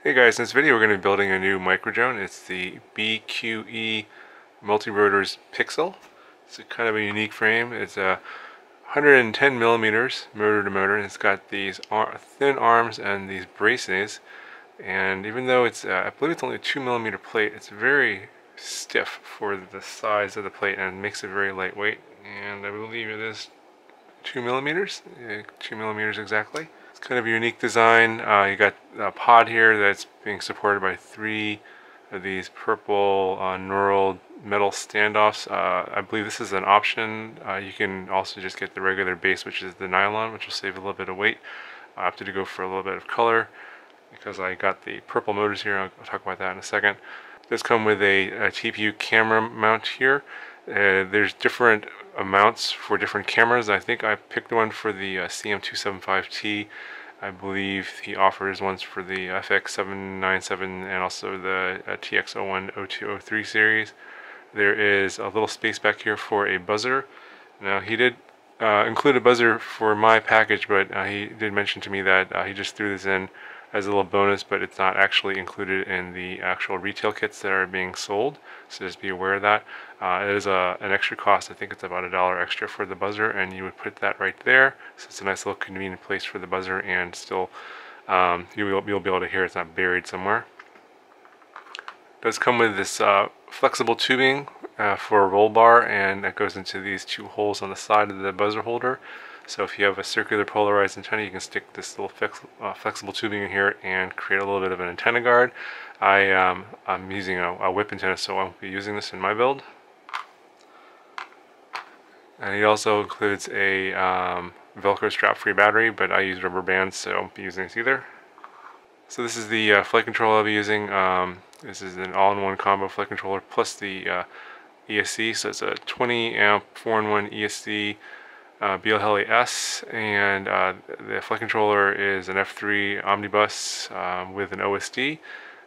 Hey guys, in this video we're going to be building a new micro drone. It's the BQE Multirotors Pixel. It's a kind of a unique frame. It's 110 millimeters motor to motor. It's got these thin arms and these braces. And even though it's, I believe it's only a 2 millimeter plate, it's very stiff for the size of the plate and makes it very lightweight. And I believe it is 2 millimeters, 2 millimeters exactly. It's kind of a unique design. You got a pod here that's being supported by 3 of these purple knurled metal standoffs. I believe this is an option. You can also just get the regular base, which is the nylon, which will save a little bit of weight. I opted to go for a little bit of color because I got the purple motors here. I'll talk about that in a second. It does come with a TPU camera mount here. There's different amounts for different cameras. I think I picked one for the CM275T. I believe he offers ones for the FX797 and also the TX01, 02, 03 series. There is a little space back here for a buzzer. Now he did include a buzzer for my package, but he did mention to me that he just threw this in as a little bonus, but it's not actually included in the actual retail kits that are being sold, so just be aware of that. It is an extra cost. I think it's about $1 extra for the buzzer, and you would put that right there, so it's a nice little convenient place for the buzzer, and still you'll be able to hear it's not buried somewhere. It does come with this flexible tubing for a roll bar, and that goes into these 2 holes on the side of the buzzer holder. So if you have a circular polarized antenna, you can stick this little flexible tubing in here and create a little bit of an antenna guard. I'm using a whip antenna, so I won't be using this in my build. And it also includes a Velcro strap-free battery, but I use rubber bands, so I won't be using this either. So this is the flight controller I'll be using. This is an all-in-one combo flight controller plus the ESC, so it's a 20 amp 4-in-1 ESC BLHeli S, and the flight controller is an F3 Omnibus with an OSD,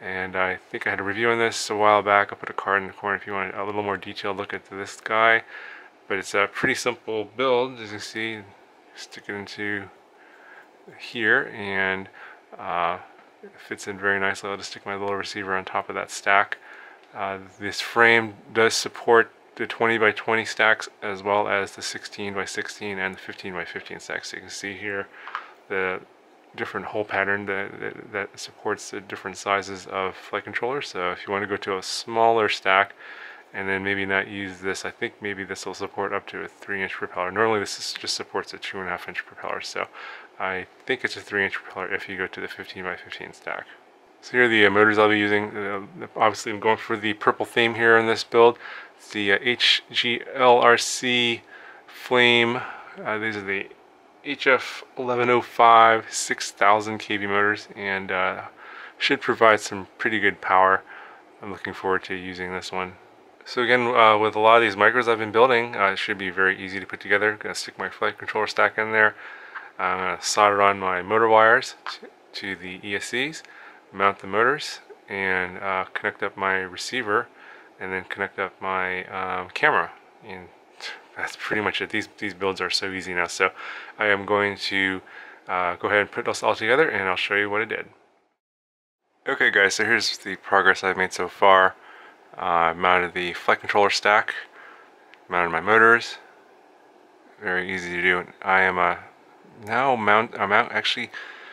and I think I had a review on this a while back. I'll put a card in the corner if you want a little more detailed look at this guy, but it's a pretty simple build. As you can see, stick it into here, and it fits in very nicely. I'll just stick my little receiver on top of that stack. This frame does support the 20 by 20 stacks as well as the 16 by 16 and the 15 by 15 stacks. So you can see here the different hole pattern that supports the different sizes of flight controllers. So if you want to go to a smaller stack and then maybe not use this, I think maybe this will support up to a 3-inch propeller. Normally this just supports a 2.5-inch propeller, so I think it's a 3-inch propeller if you go to the 15 by 15 stack. So here are the motors I'll be using. Obviously I'm going for the purple theme here in this build. It's the HGLRC Flame. These are the HF1105 6000 kV motors, and should provide some pretty good power. I'm looking forward to using this one. So again, with a lot of these micros I've been building, it should be very easy to put together. I'm going to stick my flight controller stack in there. I'm going to solder on my motor wires to the ESCs, mount the motors, and connect up my receiver, and then connect up my camera. And that's pretty much it. These builds are so easy now. So I am going to go ahead and put this all together, and I'll show you what I did. Okay guys, so here's the progress I've made so far. I've mounted the flight controller stack, mounted my motors. Very easy to do. I am I'm actually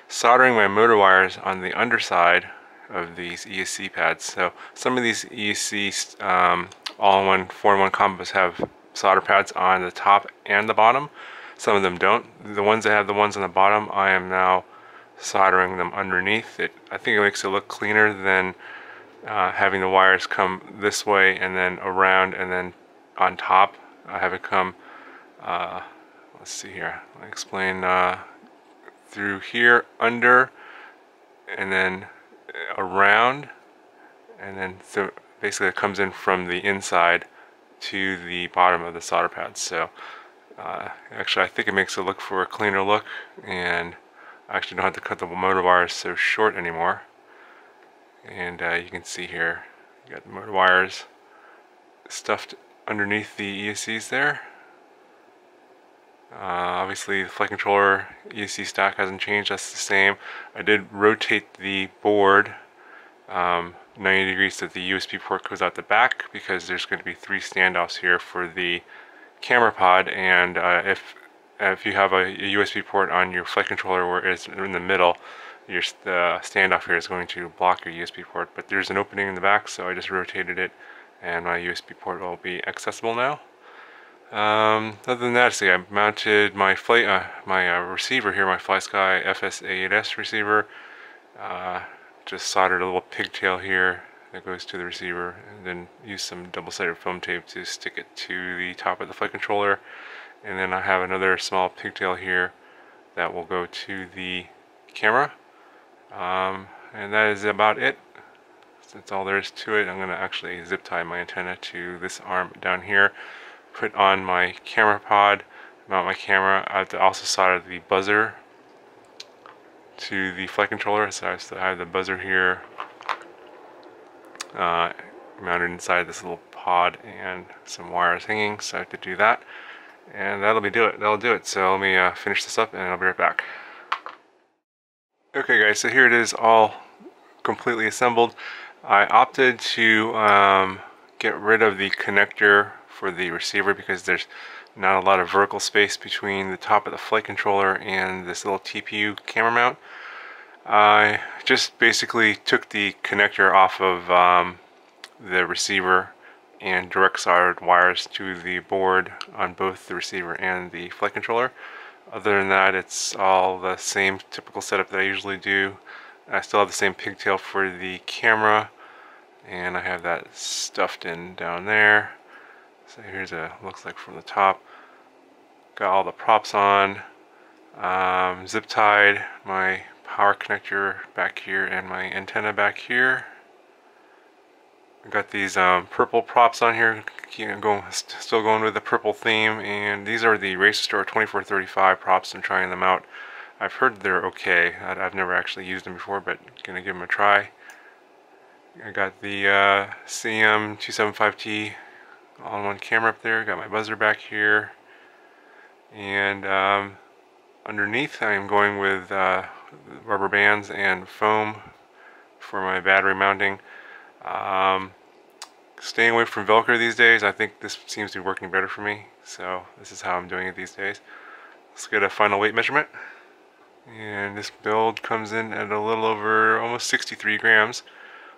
soldering my motor wires on the underside of these ESC pads. So some of these ESC all-in-one 4-in-1 combos have solder pads on the top and the bottom. Some of them don't. The ones that have the ones on the bottom, I am now soldering them underneath it. I think it makes it look cleaner than having the wires come this way and then around and then on top. I have it come, let's see here, I'll explain, through here, under, and then around, and then so basically it comes in from the inside to the bottom of the solder pads. So actually I think it makes it look for a cleaner look, and I actually don't have to cut the motor wires so short anymore. And you can see here, you got the motor wires stuffed underneath the ESCs there. Obviously the flight controller ESC stack hasn't changed, that's the same. I did rotate the board 90 degrees so the USB port goes out the back, because there's going to be 3 standoffs here for the camera pod, and if you have a USB port on your flight controller where it's in the middle, the standoff here is going to block your USB port. But there's an opening in the back, so I just rotated it, and my USB port will be accessible now. Other than that, see, I mounted my receiver here, my FlySky FS-A8S receiver. Just soldered a little pigtail here that goes to the receiver, and then use some double-sided foam tape to stick it to the top of the flight controller. And then I have another small pigtail here that will go to the camera. And that is about it. That's all there is to it. I'm going to actually zip tie my antenna to this arm down here, put on my camera pod, mount my camera. I have to also solder the buzzer to the flight controller, so I have the buzzer here mounted inside this little pod and some wires hanging, so I have to do that, and that'll do it. So let me finish this up and I'll be right back. Okay guys, so here it is, all completely assembled. I opted to get rid of the connector for the receiver because there's not a lot of vertical space between the top of the flight controller and this little TPU camera mount. I just basically took the connector off of the receiver and direct soldered wires to the board on both the receiver and the flight controller. Other than that, it's all the same typical setup that I usually do. I still have the same pigtail for the camera, and I have that stuffed in down there. So here's a looks like from the top. Got all the props on, zip tied my power connector back here and my antenna back here. I got these purple props on here, still going with the purple theme, and these are the Racer Store 2435 props. I'm trying them out. I've heard they're okay. I've never actually used them before, but gonna give them a try. I got the CM275T all-in-one camera up there. Got my buzzer back here, and underneath I am going with rubber bands and foam for my battery mounting. Staying away from Velcro these days. I think this seems to be working better for me, so this is how I'm doing it these days. Let's get a final weight measurement, and this build comes in at a little over almost 63 grams.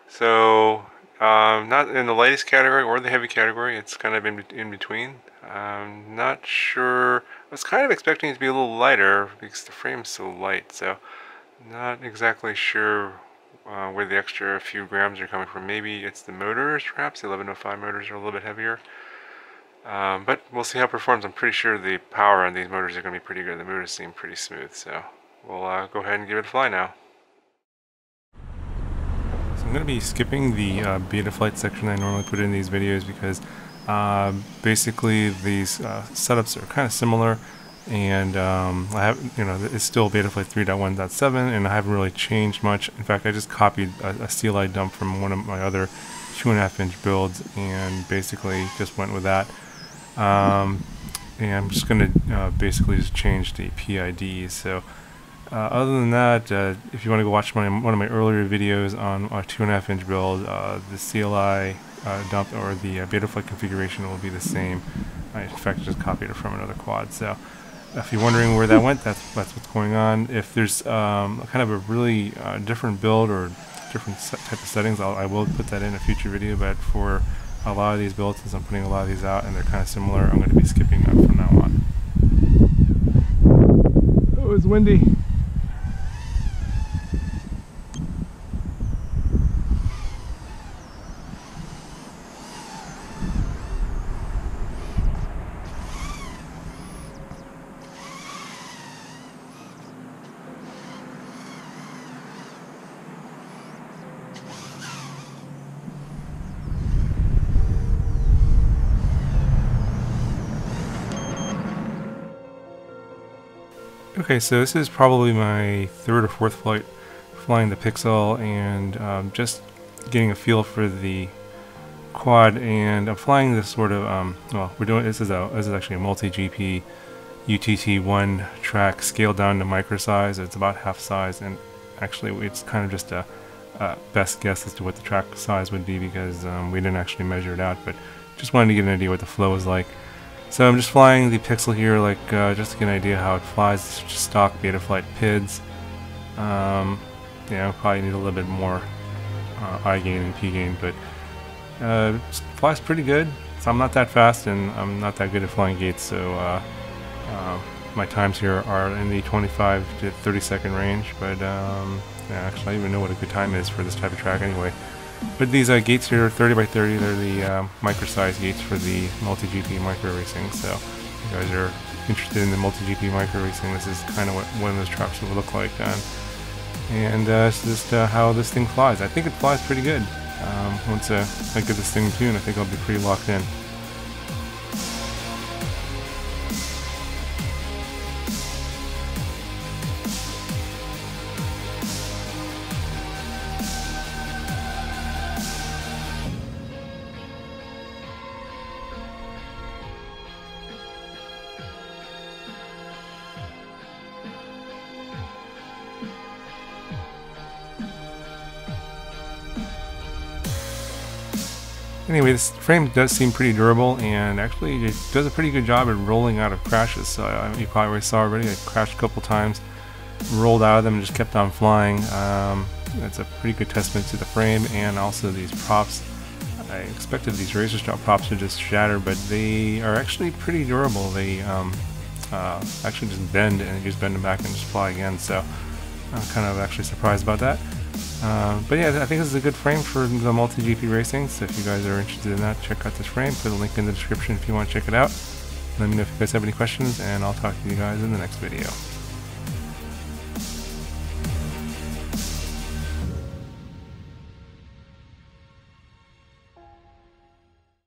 So not in the lightest category or the heavy category, it's kind of in between. I'm not sure, I was kind of expecting it to be a little lighter because the frame's so light, so not exactly sure where the extra few grams are coming from. Maybe it's the motors, perhaps the 1105 motors are a little bit heavier. But we'll see how it performs. I'm pretty sure the power on these motors are going to be pretty good. The motors seem pretty smooth, so we'll go ahead and give it a fly now. So I'm going to be skipping the Betaflight section I normally put in these videos because basically these setups are kind of similar, and I have, it's still Betaflight 3.1.7, and I haven't really changed much. In fact, I just copied a CLI dump from one of my other 2.5-inch builds and basically just went with that. And I'm just going to basically just change the PID. So other than that, if you want to go watch one of my earlier videos on a 2.5-inch build, the CLI dump or the Betaflight configuration will be the same. I in fact just copied it from another quad. So if you're wondering where that went, that's what's going on. If there's kind of a really different build or different type of settings, I will put that in a future video. But for a lot of these builds, since I'm putting a lot of these out and they're kind of similar, I'm going to be skipping that from now on. Oh, it's windy. Okay, so this is probably my third or fourth flight flying the Pixel, and just getting a feel for the quad. And I'm flying this sort of well, this is actually a MultiGP UTT1 track scaled down to micro size. It's about half size, and actually it's kind of just a best guess as to what the track size would be, because we didn't actually measure it out, but just wanted to get an idea what the flow is like. So I'm just flying the Pixel here, like just to get an idea how it flies. It's just stock Betaflight PIDs. Yeah, probably need a little bit more I gain and P gain, but it flies pretty good. So I'm not that fast, and I'm not that good at flying gates, so my times here are in the 25 to 30 second range, but yeah, actually I don't even know what a good time is for this type of track anyway. But these gates here are 30 by 30, they're the micro size gates for the MultiGP Micro racing, so if you guys are interested in the MultiGP Micro racing, this is kind of what one of those tracks will look like. And it's just how this thing flies. I think it flies pretty good. Once I get this thing tuned, I think I'll be pretty locked in. Anyway, this frame does seem pretty durable, and actually it does a pretty good job at rolling out of crashes. So you probably already saw already, I crashed a couple times, rolled out of them and just kept on flying. That's a pretty good testament to the frame and also these props. I expected these racer style props to just shatter, but they are actually pretty durable. They actually just bend, and you just bend them back and just fly again. So I'm kind of actually surprised about that. But yeah, I think this is a good frame for the MultiGP racing, so if you guys are interested in that, check out this frame. Put a link in the description if you want to check it out. Let me know if you guys have any questions, and I'll talk to you guys in the next video.